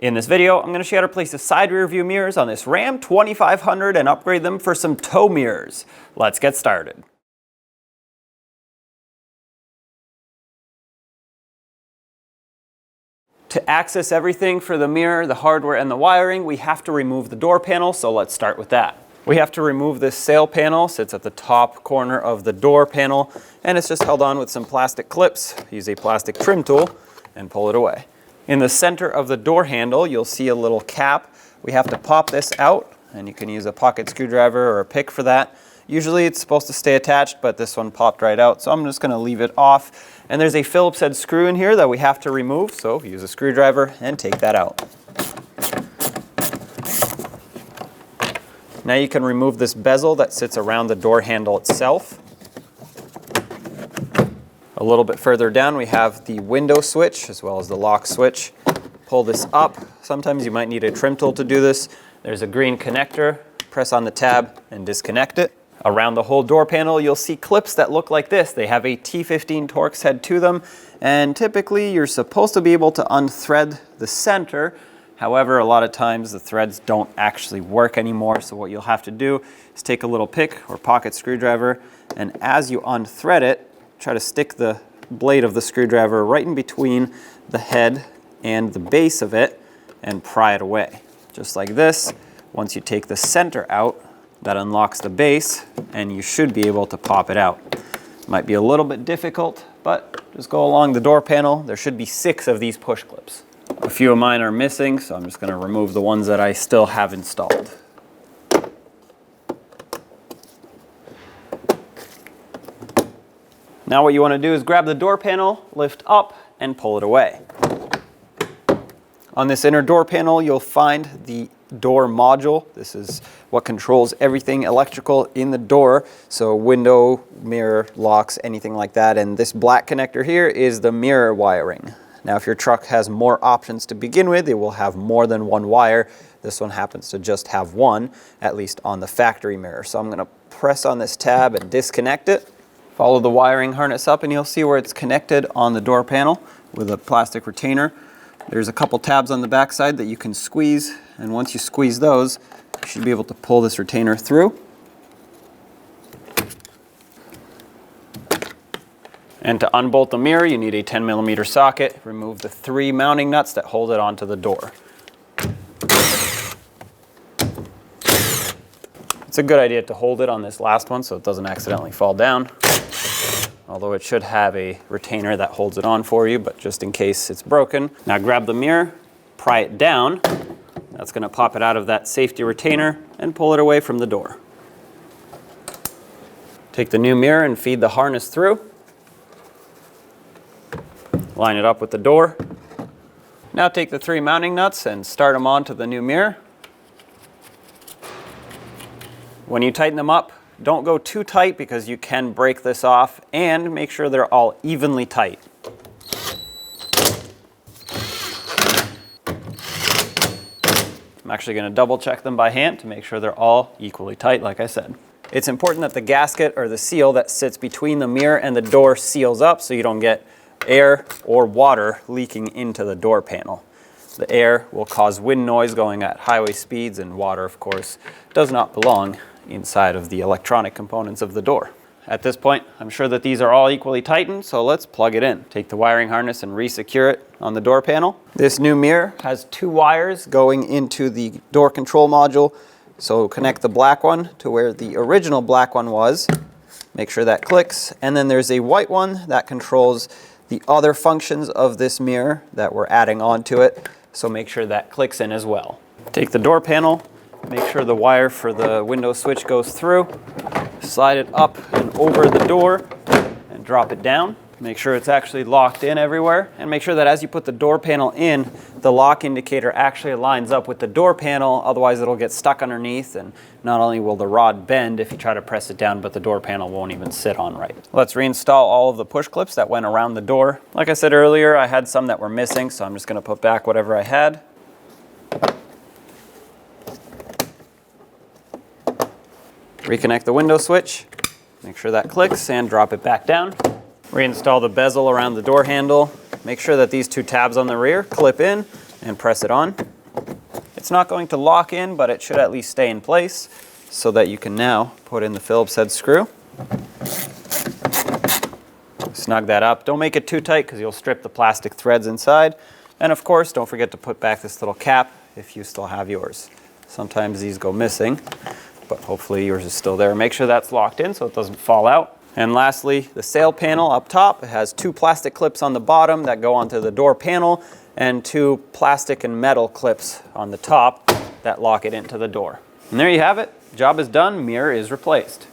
In this video, I'm going to show you how to place the side rear view mirrors on this Ram 2500 and upgrade them for some tow mirrors. Let's get started. To access everything for the mirror, the hardware, and the wiring, we have to remove the door panel, so let's start with that. We have to remove this sail panel, sits at the top corner of the door panel, and it's just held on with some plastic clips. Use a plastic trim tool and pull it away. In the center of the door handle, you'll see a little cap. We have to pop this out, and you can use a pocket screwdriver or a pick for that. Usually it's supposed to stay attached, but this one popped right out, so I'm just going to leave it off. And there's a Phillips head screw in here that we have to remove, so use a screwdriver and take that out. Now you can remove this bezel that sits around the door handle itself. A little bit further down we have the window switch as well as the lock switch. Pull this up. Sometimes you might need a trim tool to do this. There's a green connector. Press on the tab and disconnect it. Around the whole door panel you'll see clips that look like this. They have a T15 Torx head to them, and typically you're supposed to be able to unthread the center. However, a lot of times the threads don't actually work anymore, so what you'll have to do is take a little pick or pocket screwdriver, and as you unthread it, try to stick the blade of the screwdriver right in between the head and the base of it and pry it away. Just like this. Once you take the center out, that unlocks the base and you should be able to pop it out. Might be a little bit difficult, but just go along the door panel. There should be 6 of these push clips. A few of mine are missing, so I'm just going to remove the ones that I still have installed. Now what you want to do is grab the door panel, lift up, and pull it away. On this inner door panel, you'll find the door module. This is what controls everything electrical in the door. So window, mirror, locks, anything like that. And this black connector here is the mirror wiring. Now if your truck has more options to begin with, it will have more than one wire. This one happens to just have one, at least on the factory mirror. So I'm going to press on this tab and disconnect it. Follow the wiring harness up and you'll see where it's connected on the door panel with a plastic retainer. There's a couple tabs on the back side that you can squeeze, and once you squeeze those, you should be able to pull this retainer through. And to unbolt the mirror, you need a 10mm socket. Remove the 3 mounting nuts that hold it onto the door. It's a good idea to hold it on this last one so it doesn't accidentally fall down. Although it should have a retainer that holds it on for you, but just in case it's broken. Now grab the mirror, pry it down. That's going to pop it out of that safety retainer and pull it away from the door. Take the new mirror and feed the harness through. Line it up with the door. Now take the 3 mounting nuts and start them onto the new mirror. When you tighten them up, don't go too tight because you can break this off, and make sure they're all evenly tight. I'm actually going to double check them by hand to make sure they're all equally tight, like I said. It's important that the gasket or the seal that sits between the mirror and the door seals up so you don't get air or water leaking into the door panel. The air will cause wind noise going at highway speeds, and water, of course, does not belong inside of the electronic components of the door. At this point, I'm sure that these are all equally tightened, so let's plug it in. Take the wiring harness and re-secure it on the door panel. This new mirror has 2 wires going into the door control module, so connect the black one to where the original black one was. Make sure that clicks, and then there's a white one that controls the other functions of this mirror that we're adding onto it, so make sure that clicks in as well. Take the door panel, make sure the wire for the window switch goes through, slide it up and over the door and drop it down. Make sure it's actually locked in everywhere, and make sure that as you put the door panel in, the lock indicator actually lines up with the door panel, otherwise it'll get stuck underneath, and not only will the rod bend if you try to press it down, but the door panel won't even sit on right. Let's reinstall all of the push clips that went around the door. Like I said earlier, I had some that were missing, so I'm just going to put back whatever I had. Reconnect the window switch, make sure that clicks, and drop it back down. Reinstall the bezel around the door handle. Make sure that these 2 tabs on the rear clip in and press it on. It's not going to lock in, but it should at least stay in place so that you can now put in the Phillips head screw. Snug that up. Don't make it too tight because you'll strip the plastic threads inside. And of course, don't forget to put back this little cap if you still have yours. Sometimes these go missing, but hopefully yours is still there. Make sure that's locked in so it doesn't fall out. And lastly, the sail panel up top. It has 2 plastic clips on the bottom that go onto the door panel and 2 plastic and metal clips on the top that lock it into the door. And there you have it. Job is done. Mirror is replaced.